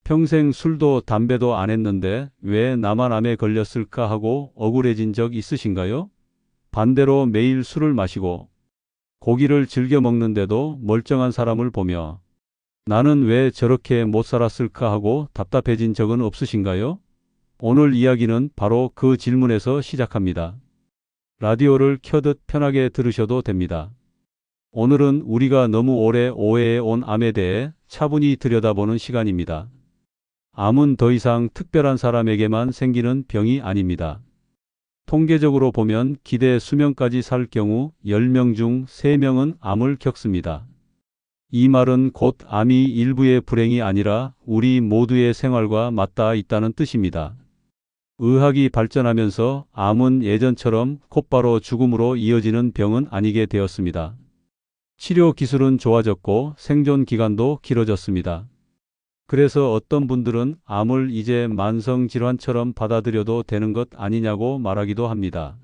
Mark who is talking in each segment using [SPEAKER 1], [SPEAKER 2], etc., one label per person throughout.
[SPEAKER 1] 평생 술도 담배도 안 했는데 왜 나만 암에 걸렸을까 하고 억울해진 적 있으신가요? 반대로 매일 술을 마시고 고기를 즐겨 먹는데도 멀쩡한 사람을 보며 나는 왜 저렇게 못 살았을까 하고 답답해진 적은 없으신가요? 오늘 이야기는 바로 그 질문에서 시작합니다. 라디오를 켜듯 편하게 들으셔도 됩니다. 오늘은 우리가 너무 오래 오해해 온 암에 대해 차분히 들여다보는 시간입니다. 암은 더 이상 특별한 사람에게만 생기는 병이 아닙니다. 통계적으로 보면 기대 수명까지 살 경우 10명 중 3명은 암을 겪습니다. 이 말은 곧 암이 일부의 불행이 아니라 우리 모두의 생활과 맞닿아 있다는 뜻입니다. 의학이 발전하면서 암은 예전처럼 곧바로 죽음으로 이어지는 병은 아니게 되었습니다. 치료 기술은 좋아졌고 생존 기간도 길어졌습니다. 그래서 어떤 분들은 암을 이제 만성질환처럼 받아들여도 되는 것 아니냐고 말하기도 합니다.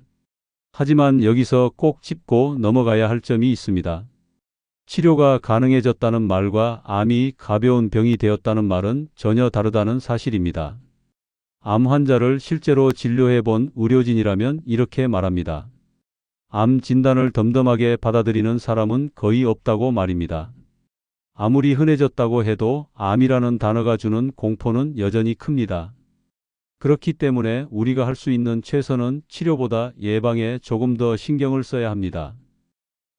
[SPEAKER 1] 하지만 여기서 꼭 짚고 넘어가야 할 점이 있습니다. 치료가 가능해졌다는 말과 암이 가벼운 병이 되었다는 말은 전혀 다르다는 사실입니다. 암 환자를 실제로 진료해 본 의료진이라면 이렇게 말합니다. 암 진단을 덤덤하게 받아들이는 사람은 거의 없다고 말입니다. 아무리 흔해졌다고 해도 암이라는 단어가 주는 공포는 여전히 큽니다. 그렇기 때문에 우리가 할 수 있는 최선은 치료보다 예방에 조금 더 신경을 써야 합니다.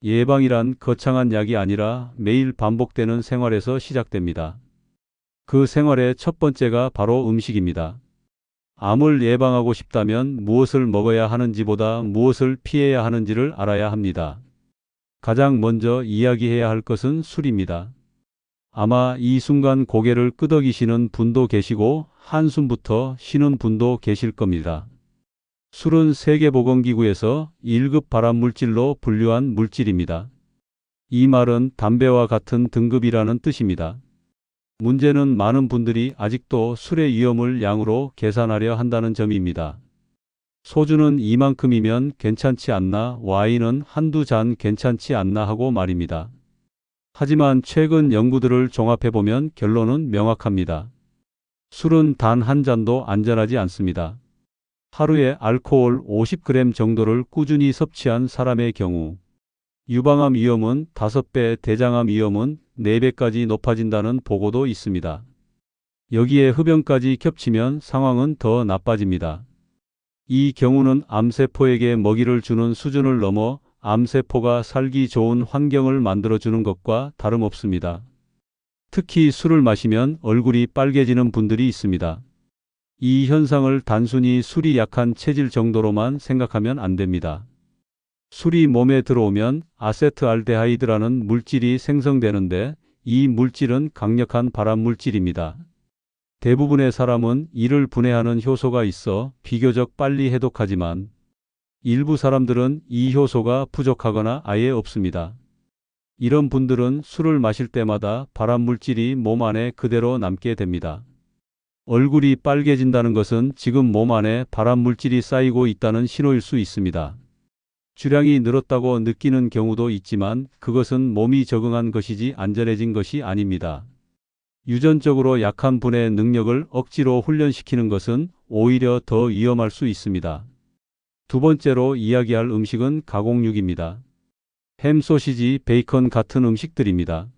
[SPEAKER 1] 예방이란 거창한 약이 아니라 매일 반복되는 생활에서 시작됩니다. 그 생활의 첫 번째가 바로 음식입니다. 암을 예방하고 싶다면 무엇을 먹어야 하는지보다 무엇을 피해야 하는지를 알아야 합니다. 가장 먼저 이야기해야 할 것은 술입니다. 아마 이 순간 고개를 끄덕이시는 분도 계시고 한숨부터 쉬는 분도 계실 겁니다. 술은 세계보건기구에서 1급 발암물질로 분류한 물질입니다. 이 말은 담배와 같은 등급이라는 뜻입니다. 문제는 많은 분들이 아직도 술의 위험을 양으로 계산하려 한다는 점입니다. 소주는 이만큼이면 괜찮지 않나, 와인은 한두 잔 괜찮지 않나 하고 말입니다. 하지만 최근 연구들을 종합해보면 결론은 명확합니다. 술은 단 한 잔도 안전하지 않습니다. 하루에 알코올 50g 정도를 꾸준히 섭취한 사람의 경우 유방암 위험은 5배, 대장암 위험은 4배까지 높아진다는 보고도 있습니다. 여기에 흡연까지 겹치면 상황은 더 나빠집니다. 이 경우는 암세포에게 먹이를 주는 수준을 넘어 암세포가 살기 좋은 환경을 만들어주는 것과 다름없습니다. 특히 술을 마시면 얼굴이 빨개지는 분들이 있습니다. 이 현상을 단순히 술이 약한 체질 정도로만 생각하면 안 됩니다. 술이 몸에 들어오면 아세트알데하이드라는 물질이 생성되는데 이 물질은 강력한 발암물질입니다. 대부분의 사람은 이를 분해하는 효소가 있어 비교적 빨리 해독하지만 일부 사람들은 이 효소가 부족하거나 아예 없습니다. 이런 분들은 술을 마실 때마다 발암물질이 몸 안에 그대로 남게 됩니다. 얼굴이 빨개진다는 것은 지금 몸 안에 발암물질이 쌓이고 있다는 신호일 수 있습니다. 주량이 늘었다고 느끼는 경우도 있지만 그것은 몸이 적응한 것이지 안전해진 것이 아닙니다. 유전적으로 약한 분의 능력을 억지로 훈련시키는 것은 오히려 더 위험할 수 있습니다. 두 번째로 이야기할 음식은 가공육입니다. 햄, 소시지, 베이컨 같은 음식들입니다.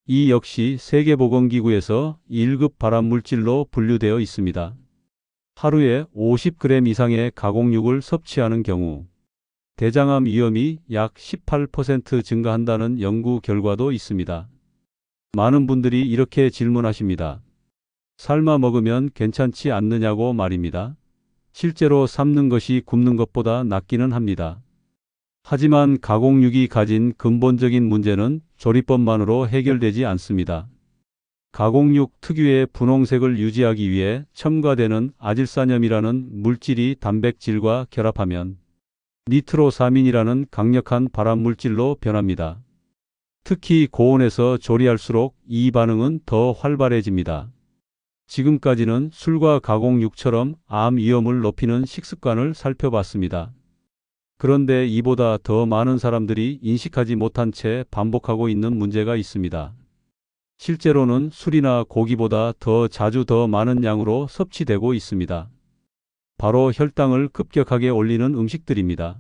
[SPEAKER 1] 이 역시 세계보건기구에서 1급 발암물질로 분류되어 있습니다. 하루에 50g 이상의 가공육을 섭취하는 경우 대장암 위험이 약 18% 증가한다는 연구 결과도 있습니다. 많은 분들이 이렇게 질문하십니다. 삶아 먹으면 괜찮지 않느냐고 말입니다. 실제로 삶는 것이 굽는 것보다 낫기는 합니다. 하지만 가공육이 가진 근본적인 문제는 조리법만으로 해결되지 않습니다. 가공육 특유의 분홍색을 유지하기 위해 첨가되는 아질산염이라는 물질이 단백질과 결합하면 니트로사민이라는 강력한 발암물질로 변합니다. 특히 고온에서 조리할수록 이 반응은 더 활발해집니다. 지금까지는 술과 가공육처럼 암 위험을 높이는 식습관을 살펴봤습니다. 그런데 이보다 더 많은 사람들이 인식하지 못한 채 반복하고 있는 문제가 있습니다. 실제로는 술이나 고기보다 더 자주 더 많은 양으로 섭취되고 있습니다. 바로 혈당을 급격하게 올리는 음식들입니다.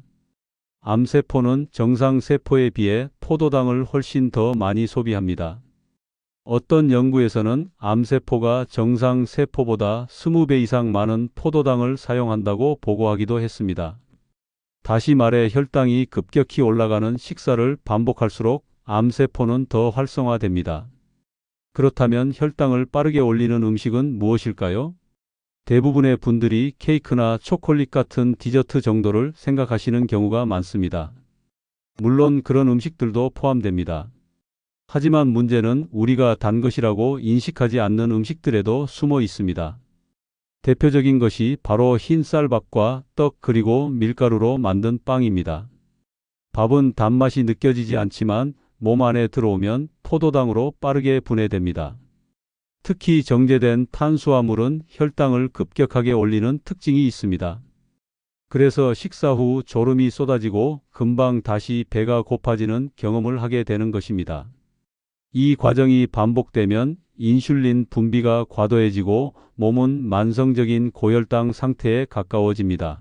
[SPEAKER 1] 암세포는 정상 세포에 비해 포도당을 훨씬 더 많이 소비합니다. 어떤 연구에서는 암세포가 정상 세포보다 20배 이상 많은 포도당을 사용한다고 보고하기도 했습니다. 다시 말해 혈당이 급격히 올라가는 식사를 반복할수록 암세포는 더 활성화됩니다. 그렇다면 혈당을 빠르게 올리는 음식은 무엇일까요? 대부분의 분들이 케이크나 초콜릿 같은 디저트 정도를 생각하시는 경우가 많습니다. 물론 그런 음식들도 포함됩니다. 하지만 문제는 우리가 단 것이라고 인식하지 않는 음식들에도 숨어 있습니다. 대표적인 것이 바로 흰 쌀밥과 떡 그리고 밀가루로 만든 빵입니다. 밥은 단맛이 느껴지지 않지만 몸 안에 들어오면 포도당으로 빠르게 분해됩니다. 특히 정제된 탄수화물은 혈당을 급격하게 올리는 특징이 있습니다. 그래서 식사 후 졸음이 쏟아지고 금방 다시 배가 고파지는 경험을 하게 되는 것입니다. 이 과정이 반복되면 인슐린 분비가 과도해지고 몸은 만성적인 고혈당 상태에 가까워집니다.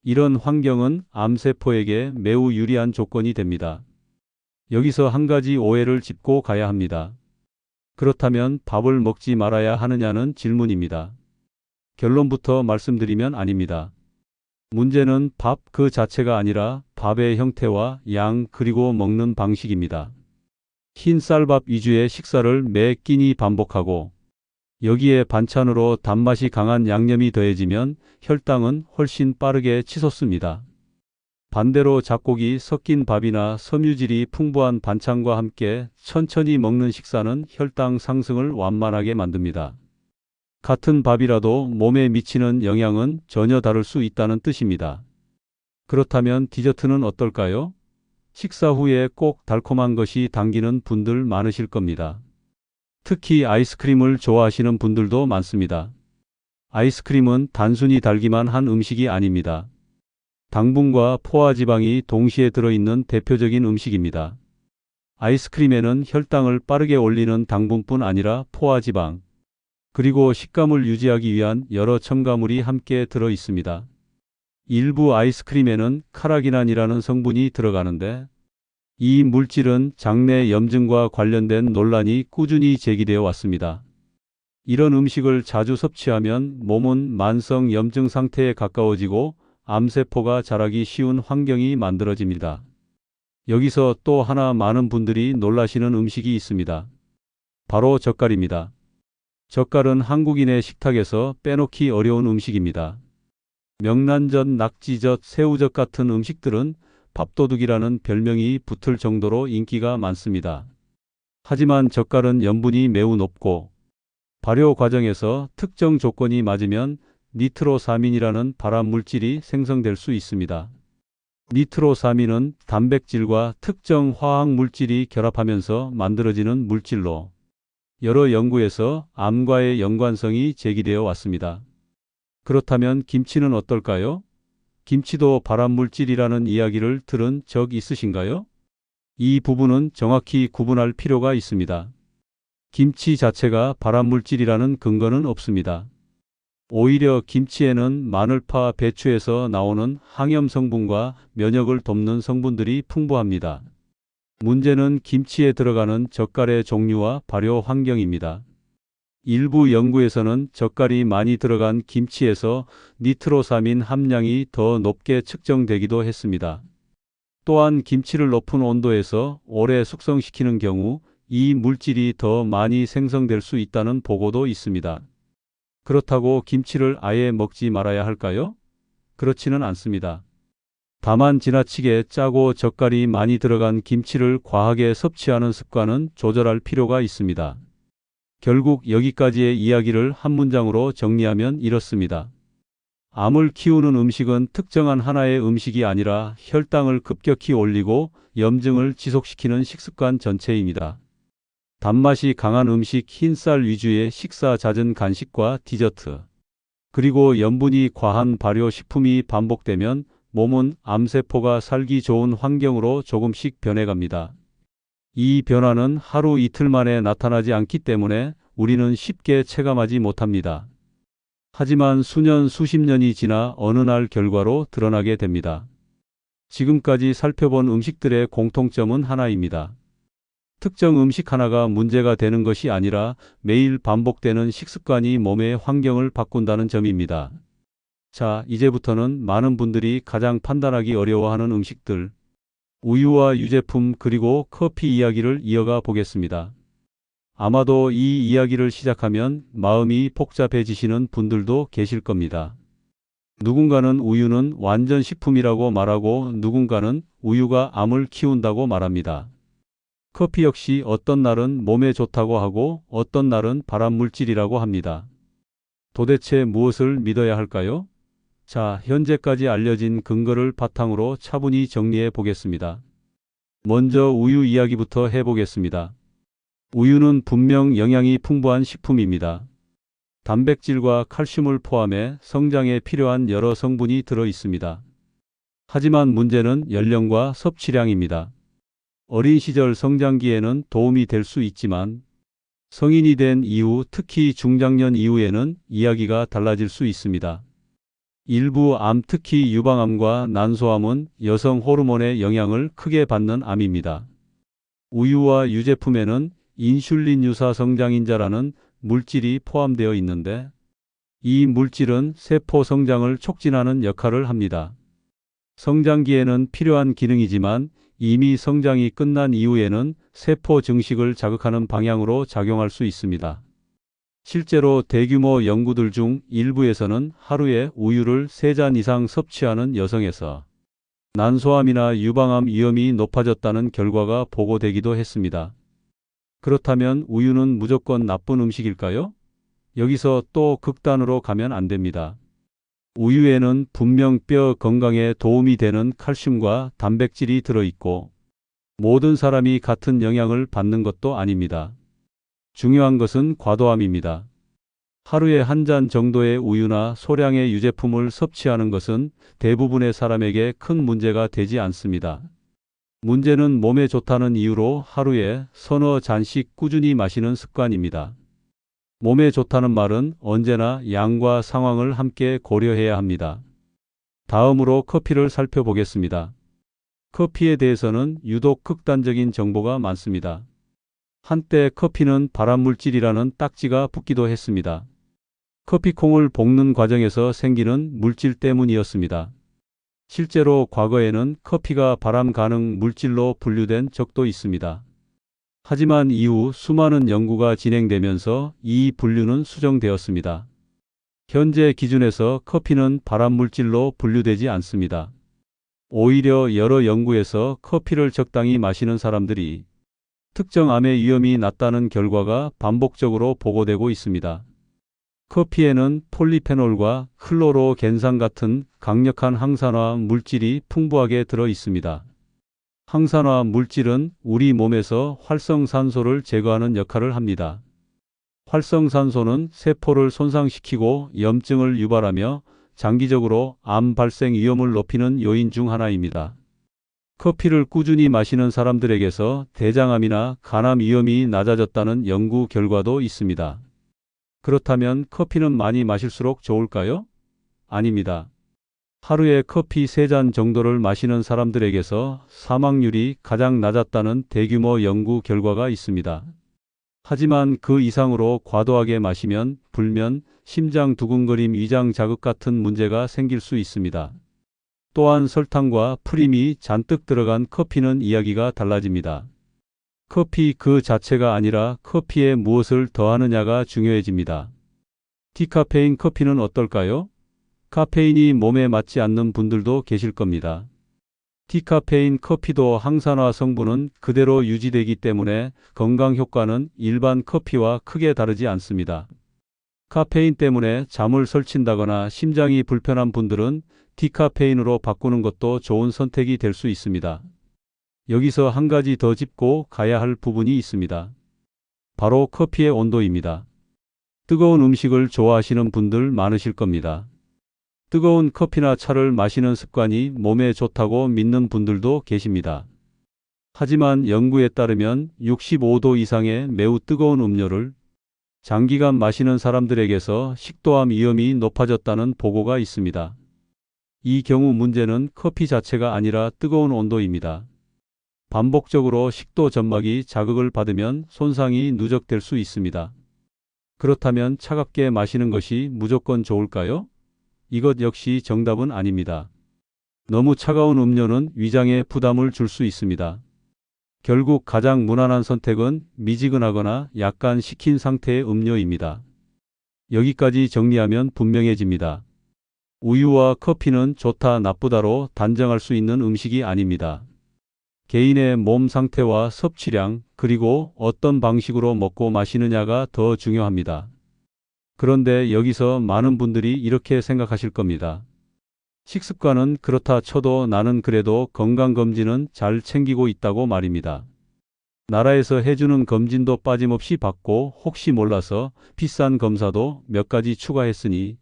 [SPEAKER 1] 이런 환경은 암세포에게 매우 유리한 조건이 됩니다. 여기서 한 가지 오해를 짚고 가야 합니다. 그렇다면 밥을 먹지 말아야 하느냐는 질문입니다. 결론부터 말씀드리면 아닙니다. 문제는 밥 그 자체가 아니라 밥의 형태와 양 그리고 먹는 방식입니다. 흰 쌀밥 위주의 식사를 매 끼니 반복하고 여기에 반찬으로 단맛이 강한 양념이 더해지면 혈당은 훨씬 빠르게 치솟습니다. 반대로 잡곡이 섞인 밥이나 섬유질이 풍부한 반찬과 함께 천천히 먹는 식사는 혈당 상승을 완만하게 만듭니다. 같은 밥이라도 몸에 미치는 영향은 전혀 다를 수 있다는 뜻입니다. 그렇다면 디저트는 어떨까요? 식사 후에 꼭 달콤한 것이 당기는 분들 많으실 겁니다. 특히 아이스크림을 좋아하시는 분들도 많습니다. 아이스크림은 단순히 달기만 한 음식이 아닙니다. 당분과 포화지방이 동시에 들어있는 대표적인 음식입니다. 아이스크림에는 혈당을 빠르게 올리는 당분뿐 아니라 포화지방, 그리고 식감을 유지하기 위한 여러 첨가물이 함께 들어 있습니다. 일부 아이스크림에는 카라기난이라는 성분이 들어가는데 이 물질은 장내 염증과 관련된 논란이 꾸준히 제기되어 왔습니다. 이런 음식을 자주 섭취하면 몸은 만성 염증 상태에 가까워지고 암세포가 자라기 쉬운 환경이 만들어집니다. 여기서 또 하나 많은 분들이 놀라시는 음식이 있습니다. 바로 젓갈입니다. 젓갈은 한국인의 식탁에서 빼놓기 어려운 음식입니다. 명란젓, 낙지젓, 새우젓 같은 음식들은 밥도둑이라는 별명이 붙을 정도로 인기가 많습니다. 하지만 젓갈은 염분이 매우 높고 발효 과정에서 특정 조건이 맞으면 니트로사민이라는 발암 물질이 생성될 수 있습니다. 니트로사민은 단백질과 특정 화학 물질이 결합하면서 만들어지는 물질로 여러 연구에서 암과의 연관성이 제기되어 왔습니다. 그렇다면 김치는 어떨까요? 김치도 발암물질이라는 이야기를 들은 적 있으신가요? 이 부분은 정확히 구분할 필요가 있습니다. 김치 자체가 발암물질이라는 근거는 없습니다. 오히려 김치에는 마늘파, 배추에서 나오는 항염 성분과 면역을 돕는 성분들이 풍부합니다. 문제는 김치에 들어가는 젓갈의 종류와 발효 환경입니다. 일부 연구에서는 젓갈이 많이 들어간 김치에서 니트로사민 함량이 더 높게 측정되기도 했습니다. 또한 김치를 높은 온도에서 오래 숙성시키는 경우 이 물질이 더 많이 생성될 수 있다는 보고도 있습니다. 그렇다고 김치를 아예 먹지 말아야 할까요? 그렇지는 않습니다. 다만 지나치게 짜고 젓갈이 많이 들어간 김치를 과하게 섭취하는 습관은 조절할 필요가 있습니다. 결국 여기까지의 이야기를 한 문장으로 정리하면 이렇습니다. 암을 키우는 음식은 특정한 하나의 음식이 아니라 혈당을 급격히 올리고 염증을 지속시키는 식습관 전체입니다. 단맛이 강한 음식, 흰쌀 위주의 식사, 잦은 간식과 디저트, 그리고 염분이 과한 발효식품이 반복되면 몸은 암세포가 살기 좋은 환경으로 조금씩 변해갑니다. 이 변화는 하루 이틀 만에 나타나지 않기 때문에 우리는 쉽게 체감하지 못합니다. 하지만 수년, 수십 년이 지나 어느 날 결과로 드러나게 됩니다. 지금까지 살펴본 음식들의 공통점은 하나입니다. 특정 음식 하나가 문제가 되는 것이 아니라 매일 반복되는 식습관이 몸의 환경을 바꾼다는 점입니다. 자, 이제부터는 많은 분들이 가장 판단하기 어려워하는 음식들, 우유와 유제품 그리고 커피 이야기를 이어가 보겠습니다. 아마도 이 이야기를 시작하면 마음이 복잡해지시는 분들도 계실 겁니다. 누군가는 우유는 완전 식품이라고 말하고 누군가는 우유가 암을 키운다고 말합니다. 커피 역시 어떤 날은 몸에 좋다고 하고 어떤 날은 발암물질이라고 합니다. 도대체 무엇을 믿어야 할까요? 자, 현재까지 알려진 근거를 바탕으로 차분히 정리해 보겠습니다. 먼저 우유 이야기부터 해보겠습니다. 우유는 분명 영양이 풍부한 식품입니다. 단백질과 칼슘을 포함해 성장에 필요한 여러 성분이 들어 있습니다. 하지만 문제는 연령과 섭취량입니다. 어린 시절 성장기에는 도움이 될 수 있지만 성인이 된 이후, 특히 중장년 이후에는 이야기가 달라질 수 있습니다. 일부 암, 특히 유방암과 난소암은 여성 호르몬의 영향을 크게 받는 암입니다. 우유와 유제품에는 인슐린 유사 성장인자라는 물질이 포함되어 있는데 이 물질은 세포 성장을 촉진하는 역할을 합니다. 성장기에는 필요한 기능이지만 이미 성장이 끝난 이후에는 세포 증식을 자극하는 방향으로 작용할 수 있습니다. 실제로 대규모 연구들 중 일부에서는 하루에 우유를 3잔 이상 섭취하는 여성에서 난소암이나 유방암 위험이 높아졌다는 결과가 보고되기도 했습니다. 그렇다면 우유는 무조건 나쁜 음식일까요? 여기서 또 극단으로 가면 안 됩니다. 우유에는 분명 뼈 건강에 도움이 되는 칼슘과 단백질이 들어있고 모든 사람이 같은 영향을 받는 것도 아닙니다. 중요한 것은 과도함입니다. 하루에 1잔 정도의 우유나 소량의 유제품을 섭취하는 것은 대부분의 사람에게 큰 문제가 되지 않습니다. 문제는 몸에 좋다는 이유로 하루에 서너 잔씩 꾸준히 마시는 습관입니다. 몸에 좋다는 말은 언제나 양과 상황을 함께 고려해야 합니다. 다음으로 커피를 살펴보겠습니다. 커피에 대해서는 유독 극단적인 정보가 많습니다. 한때 커피는 발암물질이라는 딱지가 붙기도 했습니다. 커피콩을 볶는 과정에서 생기는 물질 때문이었습니다. 실제로 과거에는 커피가 발암 가능 물질로 분류된 적도 있습니다. 하지만 이후 수많은 연구가 진행되면서 이 분류는 수정되었습니다. 현재 기준에서 커피는 발암물질로 분류되지 않습니다. 오히려 여러 연구에서 커피를 적당히 마시는 사람들이 특정 암의 위험이 낮다는 결과가 반복적으로 보고되고 있습니다. 커피에는 폴리페놀과 클로로겐산 같은 강력한 항산화 물질이 풍부하게 들어 있습니다. 항산화 물질은 우리 몸에서 활성산소를 제거하는 역할을 합니다. 활성산소는 세포를 손상시키고 염증을 유발하며 장기적으로 암 발생 위험을 높이는 요인 중 하나입니다. 커피를 꾸준히 마시는 사람들에게서 대장암이나 간암 위험이 낮아졌다는 연구 결과도 있습니다. 그렇다면 커피는 많이 마실수록 좋을까요? 아닙니다. 하루에 커피 3잔 정도를 마시는 사람들에게서 사망률이 가장 낮았다는 대규모 연구 결과가 있습니다. 하지만 그 이상으로 과도하게 마시면 불면, 심장 두근거림, 위장 자극 같은 문제가 생길 수 있습니다. 또한 설탕과 프림이 잔뜩 들어간 커피는 이야기가 달라집니다. 커피 그 자체가 아니라 커피에 무엇을 더하느냐가 중요해집니다. 디카페인 커피는 어떨까요? 카페인이 몸에 맞지 않는 분들도 계실 겁니다. 디카페인 커피도 항산화 성분은 그대로 유지되기 때문에 건강 효과는 일반 커피와 크게 다르지 않습니다. 카페인 때문에 잠을 설친다거나 심장이 불편한 분들은 디카페인으로 바꾸는 것도 좋은 선택이 될 수 있습니다. 여기서 한 가지 더 짚고 가야 할 부분이 있습니다. 바로 커피의 온도입니다. 뜨거운 음식을 좋아하시는 분들 많으실 겁니다. 뜨거운 커피나 차를 마시는 습관이 몸에 좋다고 믿는 분들도 계십니다. 하지만 연구에 따르면 65도 이상의 매우 뜨거운 음료를 장기간 마시는 사람들에게서 식도암 위험이 높아졌다는 보고가 있습니다. 이 경우 문제는 커피 자체가 아니라 뜨거운 온도입니다. 반복적으로 식도 점막이 자극을 받으면 손상이 누적될 수 있습니다. 그렇다면 차갑게 마시는 것이 무조건 좋을까요? 이것 역시 정답은 아닙니다. 너무 차가운 음료는 위장에 부담을 줄 수 있습니다. 결국 가장 무난한 선택은 미지근하거나 약간 식힌 상태의 음료입니다. 여기까지 정리하면 분명해집니다. 우유와 커피는 좋다 나쁘다로 단정할 수 있는 음식이 아닙니다. 개인의 몸 상태와 섭취량, 그리고 어떤 방식으로 먹고 마시느냐가 더 중요합니다. 그런데 여기서 많은 분들이 이렇게 생각하실 겁니다. 식습관은 그렇다 쳐도 나는 그래도 건강검진은 잘 챙기고 있다고 말입니다. 나라에서 해주는 검진도 빠짐없이 받고 혹시 몰라서 비싼 검사도 몇 가지 추가했으니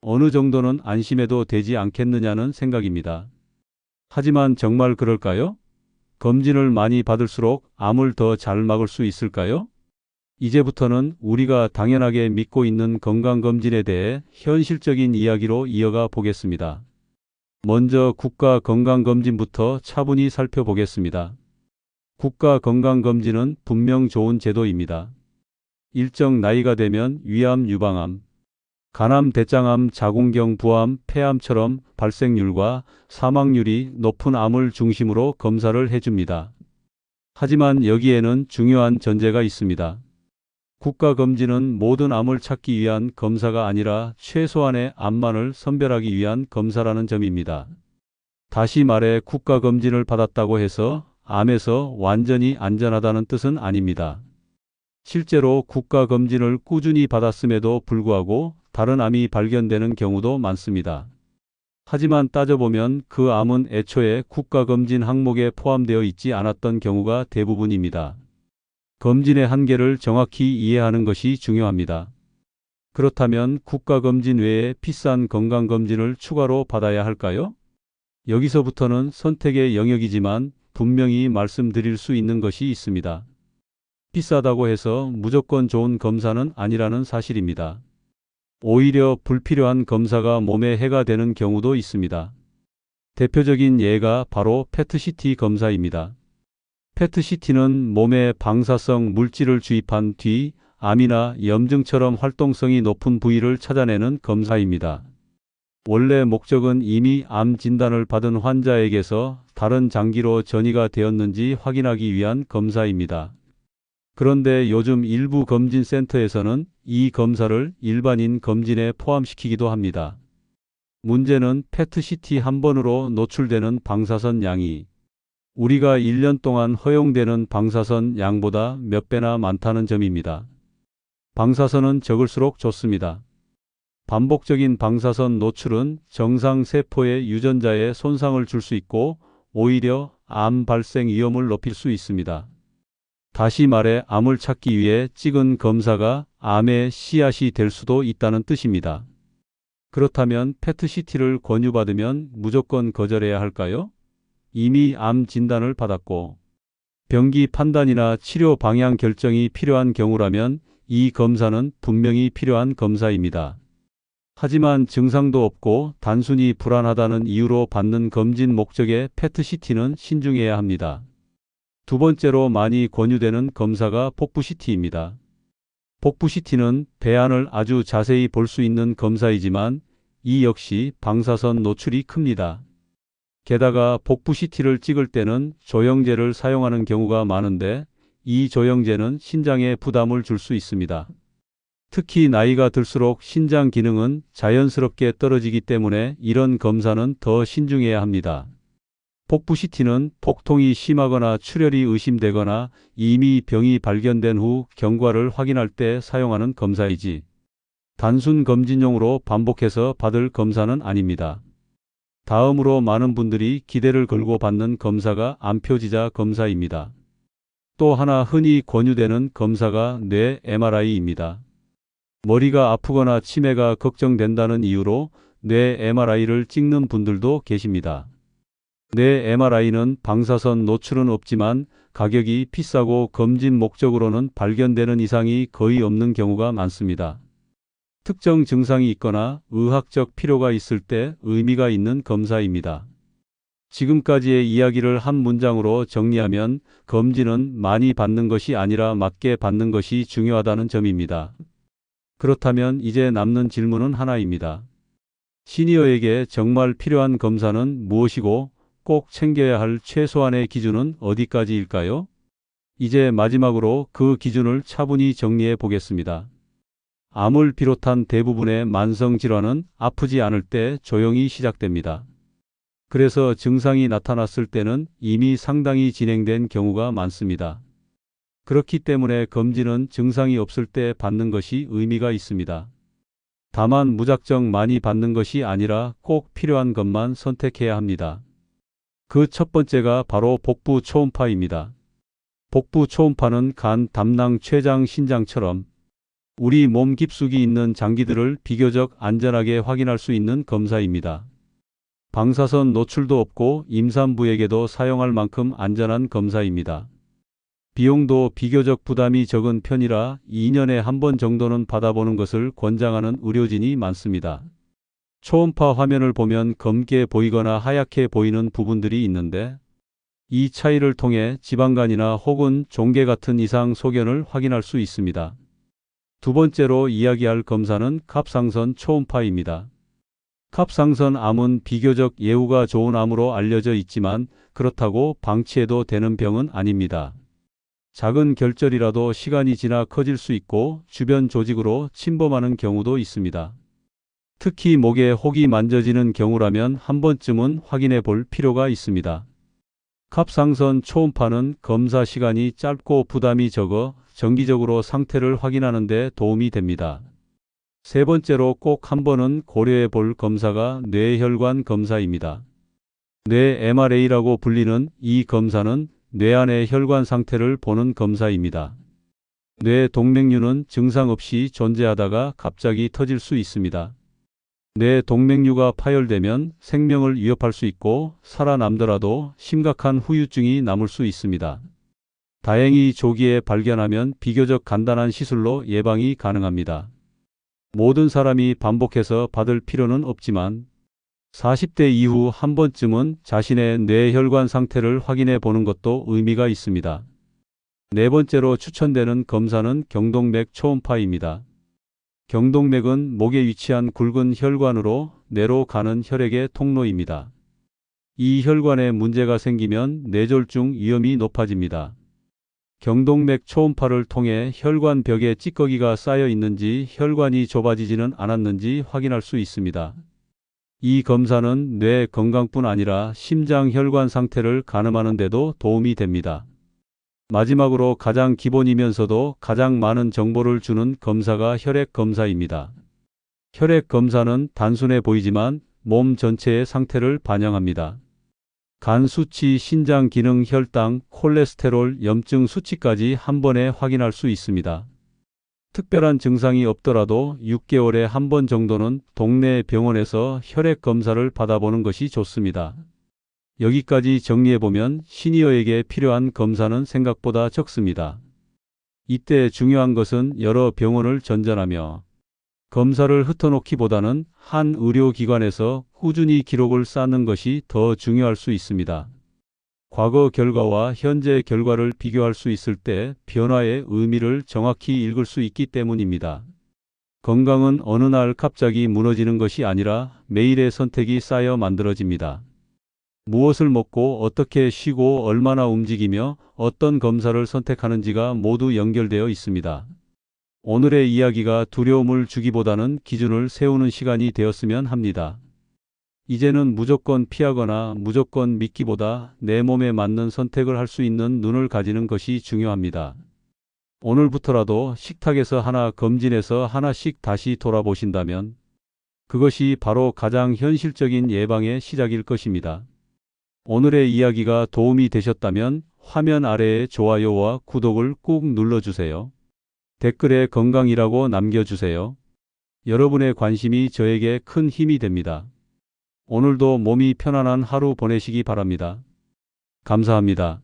[SPEAKER 1] 어느 정도는 안심해도 되지 않겠느냐는 생각입니다. 하지만 정말 그럴까요? 검진을 많이 받을수록 암을 더 잘 막을 수 있을까요? 이제부터는 우리가 당연하게 믿고 있는 건강검진에 대해 현실적인 이야기로 이어가 보겠습니다. 먼저 국가건강검진부터 차분히 살펴보겠습니다. 국가건강검진은 분명 좋은 제도입니다. 일정 나이가 되면 위암, 유방암, 간암, 대장암, 자궁경, 부암, 폐암처럼 발생률과 사망률이 높은 암을 중심으로 검사를 해줍니다. 하지만 여기에는 중요한 전제가 있습니다. 국가검진은 모든 암을 찾기 위한 검사가 아니라 최소한의 암만을 선별하기 위한 검사라는 점입니다. 다시 말해 국가검진을 받았다고 해서 암에서 완전히 안전하다는 뜻은 아닙니다. 실제로 국가검진을 꾸준히 받았음에도 불구하고 다른 암이 발견되는 경우도 많습니다. 하지만 따져보면 그 암은 애초에 국가검진 항목에 포함되어 있지 않았던 경우가 대부분입니다. 검진의 한계를 정확히 이해하는 것이 중요합니다. 그렇다면 국가검진 외에 비싼 건강검진을 추가로 받아야 할까요? 여기서부터는 선택의 영역이지만 분명히 말씀드릴 수 있는 것이 있습니다. 비싸다고 해서 무조건 좋은 검사는 아니라는 사실입니다. 오히려 불필요한 검사가 몸에 해가 되는 경우도 있습니다. 대표적인 예가 바로 PET-CT 검사입니다. PET-CT는 몸에 방사성 물질을 주입한 뒤 암이나 염증처럼 활동성이 높은 부위를 찾아내는 검사입니다. 원래 목적은 이미 암 진단을 받은 환자에게서 다른 장기로 전이가 되었는지 확인하기 위한 검사입니다. 그런데 요즘 일부 검진센터에서는 이 검사를 일반인 검진에 포함시키기도 합니다. 문제는 PET-CT 한 번으로 노출되는 방사선 양이 우리가 1년 동안 허용되는 방사선 양보다 몇 배나 많다는 점입니다. 방사선은 적을수록 좋습니다. 반복적인 방사선 노출은 정상 세포의 유전자에 손상을 줄 수 있고 오히려 암 발생 위험을 높일 수 있습니다. 다시 말해 암을 찾기 위해 찍은 검사가 암의 씨앗이 될 수도 있다는 뜻입니다. 그렇다면 PET-CT를 권유받으면 무조건 거절해야 할까요? 이미 암 진단을 받았고 병기 판단이나 치료 방향 결정이 필요한 경우라면 이 검사는 분명히 필요한 검사입니다. 하지만 증상도 없고 단순히 불안하다는 이유로 받는 검진 목적의 PET-CT는 신중해야 합니다. 두 번째로 많이 권유되는 검사가 복부-CT입니다. 복부-CT는 배안을 아주 자세히 볼 수 있는 검사이지만 이 역시 방사선 노출이 큽니다. 게다가 복부-CT를 찍을 때는 조영제를 사용하는 경우가 많은데 이 조영제는 신장에 부담을 줄 수 있습니다. 특히 나이가 들수록 신장 기능은 자연스럽게 떨어지기 때문에 이런 검사는 더 신중해야 합니다. 복부-CT는 폭통이 심하거나 출혈이 의심되거나 이미 병이 발견된 후 경과를 확인할 때 사용하는 검사이지 단순 검진용으로 반복해서 받을 검사는 아닙니다. 다음으로 많은 분들이 기대를 걸고 받는 검사가 암표지자 검사입니다. 또 하나 흔히 권유되는 검사가 뇌 MRI입니다. 머리가 아프거나 치매가 걱정된다는 이유로 뇌 MRI를 찍는 분들도 계십니다. 뇌 MRI는 방사선 노출은 없지만 가격이 비싸고 검진 목적으로는 발견되는 이상이 거의 없는 경우가 많습니다. 특정 증상이 있거나 의학적 필요가 있을 때 의미가 있는 검사입니다. 지금까지의 이야기를 한 문장으로 정리하면 검진은 많이 받는 것이 아니라 맞게 받는 것이 중요하다는 점입니다. 그렇다면 이제 남는 질문은 하나입니다. 시니어에게 정말 필요한 검사는 무엇이고 꼭 챙겨야 할 최소한의 기준은 어디까지일까요? 이제 마지막으로 그 기준을 차분히 정리해 보겠습니다. 암을 비롯한 대부분의 만성질환은 아프지 않을 때 조용히 시작됩니다. 그래서 증상이 나타났을 때는 이미 상당히 진행된 경우가 많습니다. 그렇기 때문에 검진은 증상이 없을 때 받는 것이 의미가 있습니다. 다만 무작정 많이 받는 것이 아니라 꼭 필요한 것만 선택해야 합니다. 그 첫 번째가 바로 복부 초음파입니다. 복부 초음파는 간, 담낭, 췌장, 신장처럼 우리 몸 깊숙이 있는 장기들을 비교적 안전하게 확인할 수 있는 검사입니다. 방사선 노출도 없고 임산부에게도 사용할 만큼 안전한 검사입니다. 비용도 비교적 부담이 적은 편이라 2년에 한 번 정도는 받아보는 것을 권장하는 의료진이 많습니다. 초음파 화면을 보면 검게 보이거나 하얗게 보이는 부분들이 있는데 이 차이를 통해 지방간이나 혹은 종괴 같은 이상 소견을 확인할 수 있습니다. 두 번째로 이야기할 검사는 갑상선 초음파입니다. 갑상선 암은 비교적 예후가 좋은 암으로 알려져 있지만 그렇다고 방치해도 되는 병은 아닙니다. 작은 결절이라도 시간이 지나 커질 수 있고 주변 조직으로 침범하는 경우도 있습니다. 특히 목에 혹이 만져지는 경우라면 한 번쯤은 확인해 볼 필요가 있습니다. 갑상선 초음파는 검사 시간이 짧고 부담이 적어 정기적으로 상태를 확인하는 데 도움이 됩니다. 세 번째로 꼭 한 번은 고려해 볼 검사가 뇌혈관 검사입니다. 뇌 MRA라고 불리는 이 검사는 뇌 안의 혈관 상태를 보는 검사입니다. 뇌 동맥류는 증상 없이 존재하다가 갑자기 터질 수 있습니다. 뇌 동맥류가 파열되면 생명을 위협할 수 있고 살아남더라도 심각한 후유증이 남을 수 있습니다. 다행히 조기에 발견하면 비교적 간단한 시술로 예방이 가능합니다. 모든 사람이 반복해서 받을 필요는 없지만 40대 이후 한 번쯤은 자신의 뇌혈관 상태를 확인해 보는 것도 의미가 있습니다. 네 번째로 추천되는 검사는 경동맥 초음파입니다. 경동맥은 목에 위치한 굵은 혈관으로 뇌로 가는 혈액의 통로입니다. 이 혈관에 문제가 생기면 뇌졸중 위험이 높아집니다. 경동맥 초음파를 통해 혈관 벽에 찌꺼기가 쌓여 있는지 혈관이 좁아지지는 않았는지 확인할 수 있습니다. 이 검사는 뇌 건강뿐 아니라 심장 혈관 상태를 가늠하는 데도 도움이 됩니다. 마지막으로 가장 기본이면서도 가장 많은 정보를 주는 검사가 혈액 검사입니다. 혈액 검사는 단순해 보이지만 몸 전체의 상태를 반영합니다. 간 수치, 신장 기능, 혈당, 콜레스테롤, 염증 수치까지 한 번에 확인할 수 있습니다. 특별한 증상이 없더라도 6개월에 한 번 정도는 동네 병원에서 혈액 검사를 받아보는 것이 좋습니다. 여기까지 정리해보면 시니어에게 필요한 검사는 생각보다 적습니다. 이때 중요한 것은 여러 병원을 전전하며 검사를 흩어놓기보다는 한 의료기관에서 꾸준히 기록을 쌓는 것이 더 중요할 수 있습니다. 과거 결과와 현재 결과를 비교할 수 있을 때 변화의 의미를 정확히 읽을 수 있기 때문입니다. 건강은 어느 날 갑자기 무너지는 것이 아니라 매일의 선택이 쌓여 만들어집니다. 무엇을 먹고 어떻게 쉬고 얼마나 움직이며 어떤 검사를 선택하는지가 모두 연결되어 있습니다. 오늘의 이야기가 두려움을 주기보다는 기준을 세우는 시간이 되었으면 합니다. 이제는 무조건 피하거나 무조건 믿기보다 내 몸에 맞는 선택을 할 수 있는 눈을 가지는 것이 중요합니다. 오늘부터라도 식탁에서 하나 검진해서 하나씩 다시 돌아보신다면 그것이 바로 가장 현실적인 예방의 시작일 것입니다. 오늘의 이야기가 도움이 되셨다면 화면 아래에 좋아요와 구독을 꾹 눌러주세요. 댓글에 건강이라고 남겨주세요. 여러분의 관심이 저에게 큰 힘이 됩니다. 오늘도 몸이 편안한 하루 보내시기 바랍니다. 감사합니다.